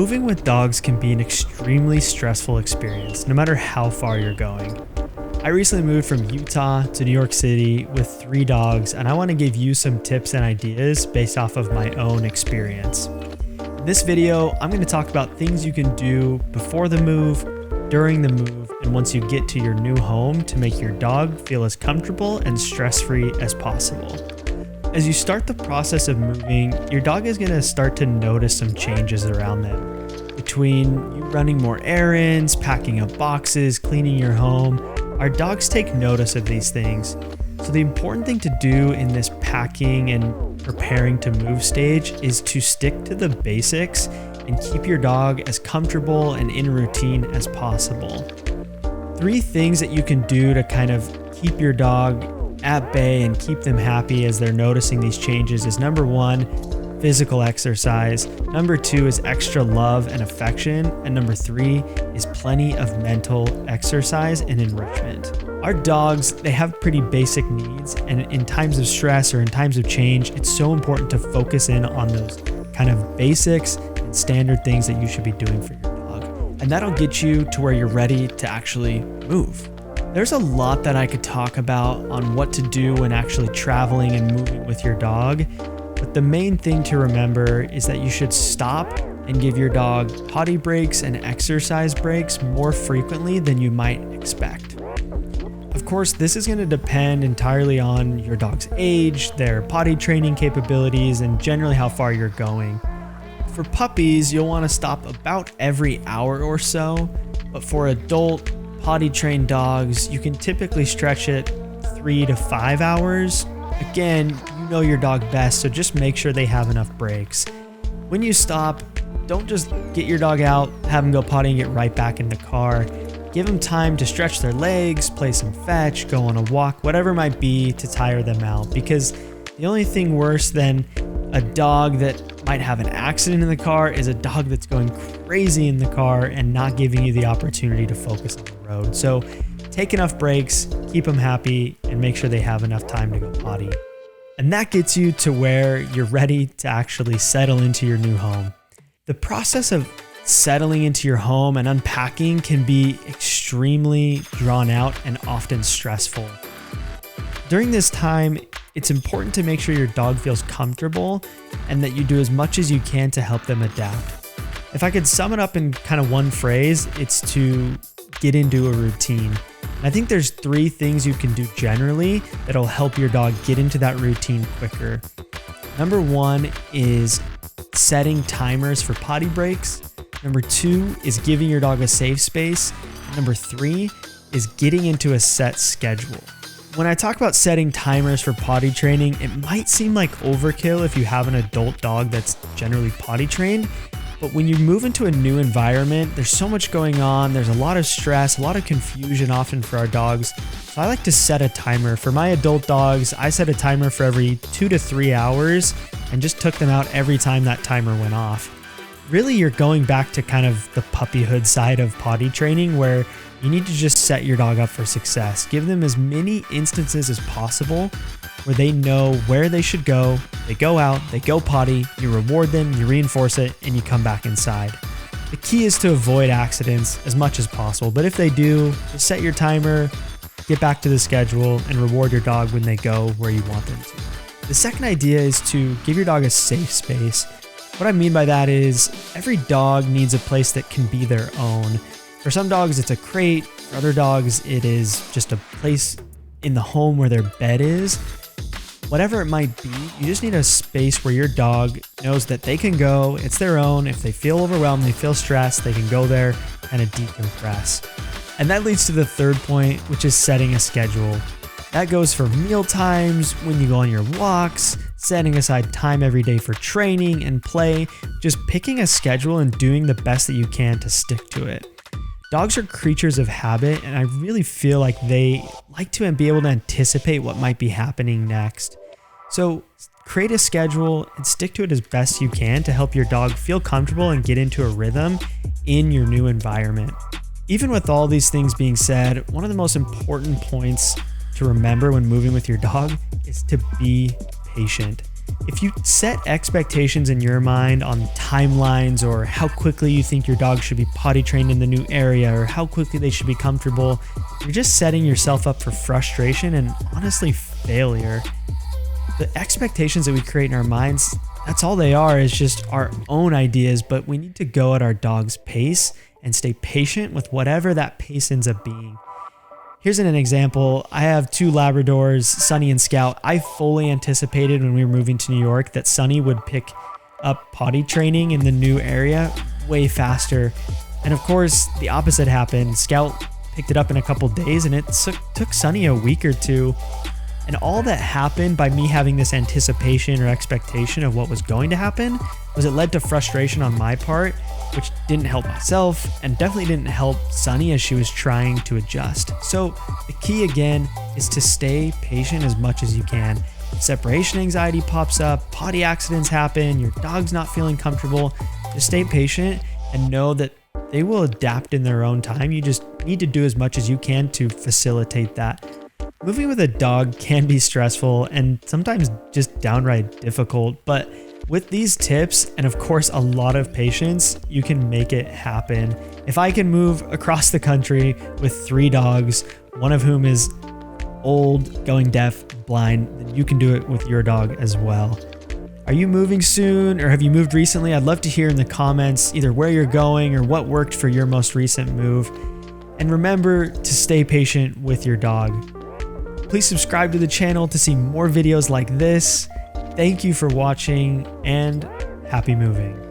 Moving with dogs can be an extremely stressful experience, no matter how far you're going. I recently moved from Utah to New York City with 3 dogs, and I want to give you some tips and ideas based off of my own experience. In this video, I'm going to talk about things you can do before the move, during the move, and once you get to your new home to make your dog feel as comfortable and stress-free as possible. As you start the process of moving, your dog is going to start to notice some changes around them. Between you running more errands, packing up boxes, cleaning your home, our dogs take notice of these things. So the important thing to do in this packing and preparing to move stage is to stick to the basics and keep your dog as comfortable and in routine as possible. 3 things that you can do to kind of keep your dog at bay and keep them happy as they're noticing these changes is number 1, physical exercise. Number 2 is extra love and affection. And number 3 is plenty of mental exercise and enrichment. Our dogs, they have pretty basic needs, and in times of stress or in times of change, it's so important to focus in on those kind of basics and standard things that you should be doing for your dog. And that'll get you to where you're ready to actually move. There's a lot that I could talk about on what to do when actually traveling and moving with your dog, but the main thing to remember is that you should stop and give your dog potty breaks and exercise breaks more frequently than you might expect. Of course, this is going to depend entirely on your dog's age, their potty training capabilities, and generally how far you're going. For puppies, you'll want to stop about every hour or so, but for adult potty trained dogs, you can typically stretch it 3 to 5 hours. Again, you know your dog best, so just make sure they have enough breaks. When you stop, don't just get your dog out, have them go potty and get right back in the car. Give them time to stretch their legs, play some fetch, go on a walk, whatever it might be to tire them out, because the only thing worse than a dog that might have an accident in the car is a dog that's going crazy in the car and not giving you the opportunity to focus on the road. So take enough breaks, keep them happy, and make sure they have enough time to go potty. And that gets you to where you're ready to actually settle into your new home. The process of settling into your home and unpacking can be extremely drawn out and often stressful. During this time, it's important to make sure your dog feels comfortable and that you do as much as you can to help them adapt. If I could sum it up in kind of one phrase, it's to get into a routine. And I think there's 3 things you can do generally that'll help your dog get into that routine quicker. Number 1 is setting timers for potty breaks. Number 2 is giving your dog a safe space. Number 3 is getting into a set schedule. When I talk about setting timers for potty training, it might seem like overkill if you have an adult dog that's generally potty trained, but when you move into a new environment, there's so much going on, there's a lot of stress, a lot of confusion often for our dogs, so I like to set a timer. For my adult dogs, I set a timer for every 2 to 3 hours and just took them out every time that timer went off. Really, you're going back to kind of the puppyhood side of potty training where you need to just set your dog up for success. Give them as many instances as possible where they know where they should go. They go out, they go potty, you reward them, you reinforce it, and you come back inside. The key is to avoid accidents as much as possible, but if they do, just set your timer, get back to the schedule, and reward your dog when they go where you want them to. The second idea is to give your dog a safe space. What I mean by that is every dog needs a place that can be their own. For some dogs, it's a crate. For other dogs, it is just a place in the home where their bed is. Whatever it might be, you just need a space where your dog knows that they can go. It's their own. If they feel overwhelmed, they feel stressed, they can go there and decompress. And that leads to the third point, which is setting a schedule. That goes for meal times, when you go on your walks, setting aside time every day for training and play, just picking a schedule and doing the best that you can to stick to it. Dogs are creatures of habit, and I really feel like they like to be able to anticipate what might be happening next. So create a schedule and stick to it as best you can to help your dog feel comfortable and get into a rhythm in your new environment. Even with all these things being said, one of the most important points to remember when moving with your dog is to be patient. If you set expectations in your mind on timelines or how quickly you think your dog should be potty trained in the new area or how quickly they should be comfortable, you're just setting yourself up for frustration and honestly failure. The expectations that we create in our minds, that's all they are, is just our own ideas, but we need to go at our dog's pace and stay patient with whatever that pace ends up being. Here's an example. I have 2 Labradors, Sunny and Scout. I fully anticipated when we were moving to New York that Sunny would pick up potty training in the new area way faster. And of course, the opposite happened. Scout picked it up in a couple days and it took Sunny a week or 2. And all that happened by me having this anticipation or expectation of what was going to happen was it led to frustration on my part, which didn't help myself and definitely didn't help Sunny as she was trying to adjust. So the key again is to stay patient as much as you can. If separation anxiety pops up, potty accidents happen, your dog's not feeling comfortable, just stay patient and know that they will adapt in their own time. You just need to do as much as you can to facilitate that. Moving with a dog can be stressful and sometimes just downright difficult, but with these tips and of course a lot of patience, you can make it happen. If I can move across the country with 3 dogs, one of whom is old, going deaf, blind, then you can do it with your dog as well. Are you moving soon or have you moved recently? I'd love to hear in the comments either where you're going or what worked for your most recent move. And remember to stay patient with your dog. Please subscribe to the channel to see more videos like this. Thank you for watching and happy moving.